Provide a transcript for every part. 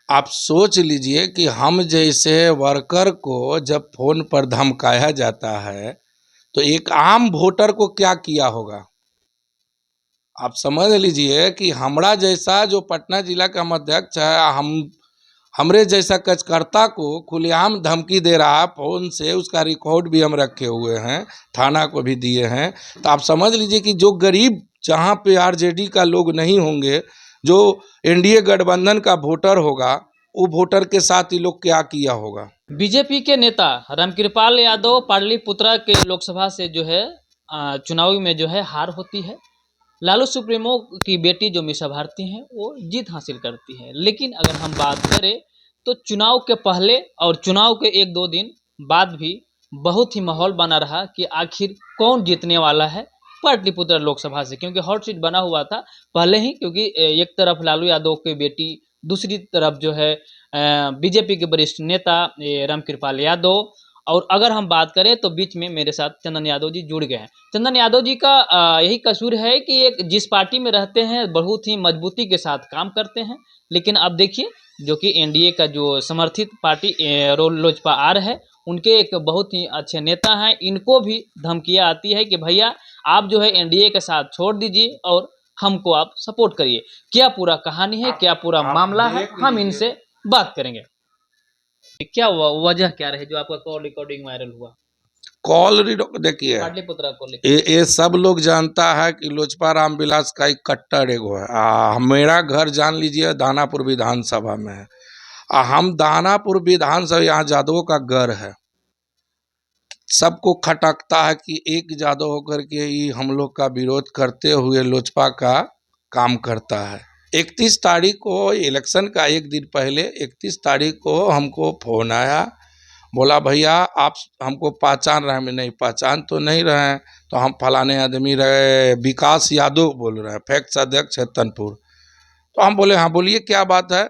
आप सोच लीजिए कि हम जैसे वर्कर को जब फ़ोन पर धमकाया जाता है, तो एक आम वोटर को क्या किया होगा? आप समझ लीजिए कि हमरा जैसा जो पटना जिला का हम अध्यक्ष है, हमरे जैसा कार्यकर्ता को खुलेआम धमकी दे रहा है फ़ोन से, उसका रिकॉर्ड भी हम रखे हुए हैं, थाना को भी दिए हैं। तो आप समझ लीजिए कि जो गरीब, जहाँ पे आरजेडी का लोग नहीं होंगे, जो एनडीए गठबंधन का वोटर होगा, वो वोटर के साथ ये लोग क्या किया होगा। बीजेपी के नेता रामकृपाल यादव पाटलिपुत्रा के लोकसभा से जो है चुनावी में जो है हार होती है। लालू सुप्रीमो की बेटी जो मीसा भारती हैं वो जीत हासिल करती है। लेकिन अगर हम बात करें तो चुनाव के पहले और चुनाव के 1-2 दिन बाद भी बहुत ही माहौल बना रहा कि आखिर कौन जीतने वाला है पाटलिपुत्र लोकसभा से, क्योंकि हॉट सीट बना हुआ था पहले ही, क्योंकि एक तरफ लालू यादव की बेटी, दूसरी तरफ जो है बीजेपी के वरिष्ठ नेता रामकृपाल यादव, और अगर हम बात करें तो बीच में मेरे साथ चंदन यादव जी जुड़ गए हैं। चंदन यादव जी का यही कसूर है कि एक जिस पार्टी में रहते हैं बहुत ही मजबूती के साथ काम करते हैं, लेकिन अब देखिए जो कि एनडीए का जो समर्थित पार्टी लोजपा आर है, उनके एक बहुत ही अच्छे नेता हैं, इनको भी धमकियाँ आती है कि भैया आप जो है एनडीए के साथ छोड़ दीजिए और हमको आप सपोर्ट करिए। क्या पूरा कहानी है, क्या पूरा मामला है, हम इनसे बात करेंगे। क्या हुआ, वजह क्या रहे जो आपका कॉल रिकॉर्डिंग वायरल हुआ देखिए, पाटलिपुत्रा को लेकर? ये सब लोग जानता है कि लोजपा रामविलास का एक कट्टर एगो है। मेरा घर जान लीजिए दानापुर विधानसभा में है। हम दानापुर विधानसभा, यहाँ जादवों का घर है। सबको खटकता है कि एक जादव होकर के ही हम लोग का विरोध करते हुए लोजपा का काम करता है। 31 तारीख को इलेक्शन का एक दिन पहले 31 तारीख को हमको फ़ोन आया, बोला भैया आप हमको पहचान रहे हैं? मैं नहीं पहचान तो नहीं रहे हैं। तो हम फलाने आदमी रहे, विकास यादव बोल रहे हैं, फैक्स अध्यक्ष है तनपुर। तो हम बोले हाँ बोलिए क्या बात है।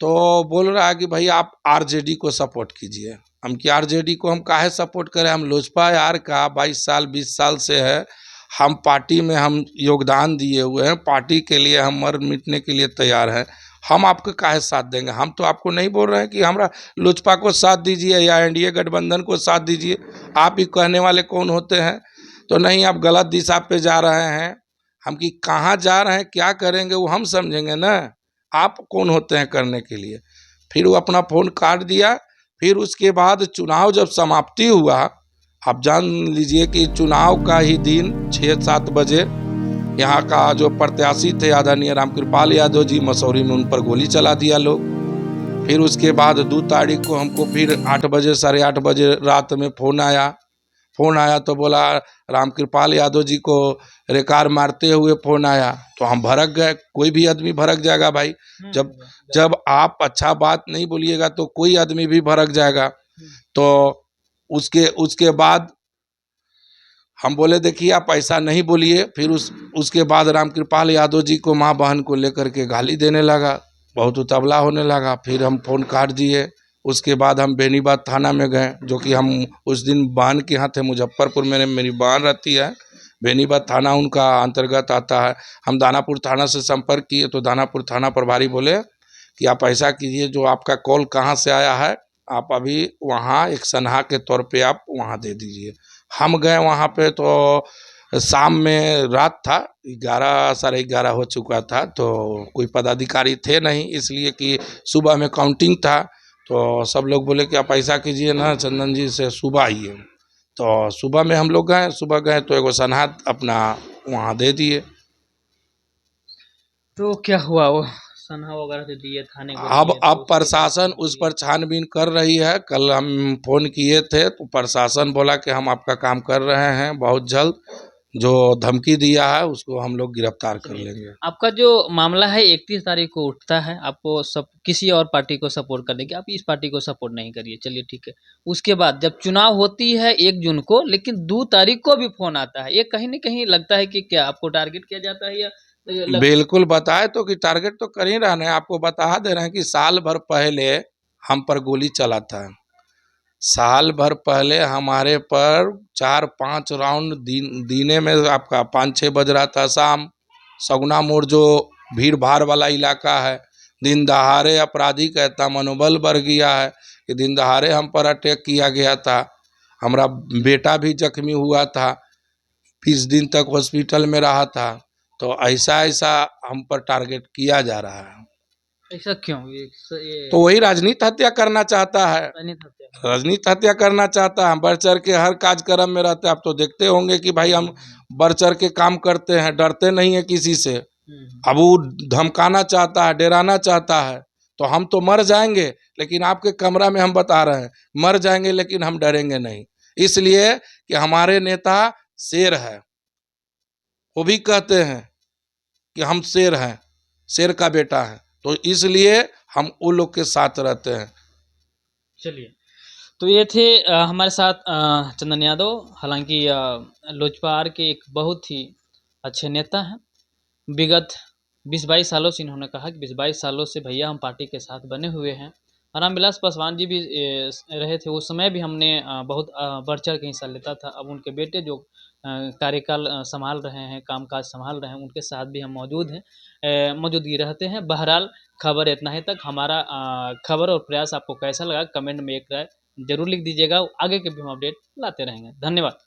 तो बोल रहा है कि भाई आप आरजेडी को सपोर्ट कीजिए। हम कि आरजेडी को हम काहे सपोर्ट करें, हम लोजपा यार का 22 साल 20 साल से है, हम पार्टी में हम योगदान दिए हुए हैं, पार्टी के लिए हम मर मिटने के लिए तैयार हैं, हम आपको काहे साथ देंगे। हम तो आपको नहीं बोल रहे हैं कि हमारा लोजपा को साथ दीजिए या एनडीए गठबंधन को साथ दीजिए, आप ही कहने वाले कौन होते हैं। तो नहीं, आप गलत दिशा पे जा रहे हैं। हम कि कहाँ जा रहे हैं, क्या करेंगे वो हम समझेंगे ना, आप कौन होते हैं करने के लिए। फिर वो अपना फ़ोन काट दिया। फिर उसके बाद चुनाव जब समाप्ति हुआ, आप जान लीजिए कि चुनाव का ही दिन 6-7 बजे यहाँ का जो प्रत्याशी थे आदरणीय रामकृपाल यादव जी, मसौरी में उन पर गोली चला दिया लोग। फिर उसके बाद 2 तारीख को हमको फिर 8 बजे 8:30 बजे रात में फ़ोन आया तो बोला रामकृपाल यादव जी को रेकार मारते हुए फ़ोन आया। तो हम भड़क गए, कोई भी आदमी भड़क जाएगा भाई। जब आप अच्छा बात नहीं बोलिएगा तो कोई आदमी भी भड़क जाएगा। तो उसके बाद हम बोले देखिए आप ऐसा नहीं बोलिए। फिर उसके बाद रामकृपाल यादव जी को माँ बहन को लेकर के गाली देने लगा, बहुत उतावला होने लगा। फिर हम फ़ोन काट दिए। उसके बाद हम बेनीबाद थाना में गए, जो कि हम उस दिन बहन के यहाँ थे मुजफ्फरपुर में, मेरी बहन रहती है। बेनीबाद थाना उनका अंतर्गत आता है। हम दानापुर थाना से संपर्क किए तो दानापुर थाना प्रभारी बोले कि आप ऐसा कीजिए, जो आपका कॉल कहाँ से आया है आप अभी वहाँ एक सनहा के तौर पे आप वहाँ दे दीजिए। हम गए वहाँ पे तो शाम में रात था, 11 साढ़े 11 हो चुका था। तो कोई पदाधिकारी थे नहीं, इसलिए कि सुबह में काउंटिंग था। तो सब लोग बोले कि आप ऐसा कीजिए ना चंदन जी से सुबह आइए। तो सुबह में हम लोग गए, सुबह गए तो एगो सनहा अपना वहाँ दे दिए। तो क्या हुआ, वो सनहा वगैरह दे दिए, थाने को अब दिए, तो उसके बाद प्रशासन उस पर छानबीन कर रही है। कल हम फ़ोन किए थे तो प्रशासन बोला कि हम आपका काम कर रहे हैं, बहुत जल्द जो धमकी दिया है उसको हम लोग गिरफ्तार कर लेंगे। आपका जो मामला है 31 तारीख को उठता है, आपको सब किसी और पार्टी को सपोर्ट करने की, आप इस पार्टी को सपोर्ट नहीं करिए, चलिए ठीक है। उसके बाद जब चुनाव होती है 1 जून को, लेकिन 2 तारीख को भी फोन आता है, ये कहीं ना कहीं लगता है कि क्या आपको टारगेट किया जाता है या बिल्कुल बताए तो कि टारगेट तो कर ही रहे हैं। आपको बता दे रहे हैं कि साल भर पहले हम पर गोली चला था। साल भर पहले हमारे पर 4-5 राउंड दीने में आपका 5-6 बज रहा था शाम। सगुना मोड़ जो भीड़ भाड़ वाला इलाका है, दिन दहाड़े अपराधी का इतना मनोबल बढ़ गया है कि दिन दहाड़े हम पर अटैक किया गया था। हमारा बेटा भी जख्मी हुआ था, 20 दिन तक हॉस्पिटल में रहा था। तो ऐसा ऐसा हम पर टारगेट किया जा रहा है। ऐसा क्यों? ये तो वही राजनीति हत्या करना चाहता है, राजनीति हत्या। राजनीति हत्या करना चाहता है। हम बढ़ चढ़ के हर कार्यक्रम में रहते हैं। आप तो देखते होंगे कि भाई हम बढ़ चढ़ के काम करते हैं, डरते नहीं है किसी से। अब वो धमकाना चाहता है, डराना चाहता है। तो हम तो मर जाएंगे, लेकिन आपके कमरा में हम बता रहे हैं, मर जाएंगे लेकिन हम डरेंगे नहीं। इसलिए कि हमारे नेता शेर है। वो भी कहते हैं कि हम शेर हैं, शेर का बेटा है। तो इसलिए हम वो लोग के साथ रहते हैं। चलिए, तो ये थे हमारे साथ चंदन यादव। हालांकि लोजपा आर के एक बहुत ही अच्छे नेता हैं। विगत 20-22 सालों से इन्होंने कहा कि 20-22 सालों से भैया हम पार्टी के साथ बने हुए हैं। रामविलास पासवान जी भी रहे थे, उस समय भी हमने बहुत बढ़ चढ़ के हिस्सा लेता था। अब उनके बेटे जो कार्यकाल संभाल रहे हैं, कामकाज संभाल रहे हैं, उनके साथ भी हम मौजूद हैं, मौजूदगी रहते हैं। बहरहाल खबर इतना ही तक। हमारा खबर और प्रयास आपको कैसा लगा, कमेंट में एक राय जरूर लिख दीजिएगा। आगे के भी हम अपडेट लाते रहेंगे। धन्यवाद।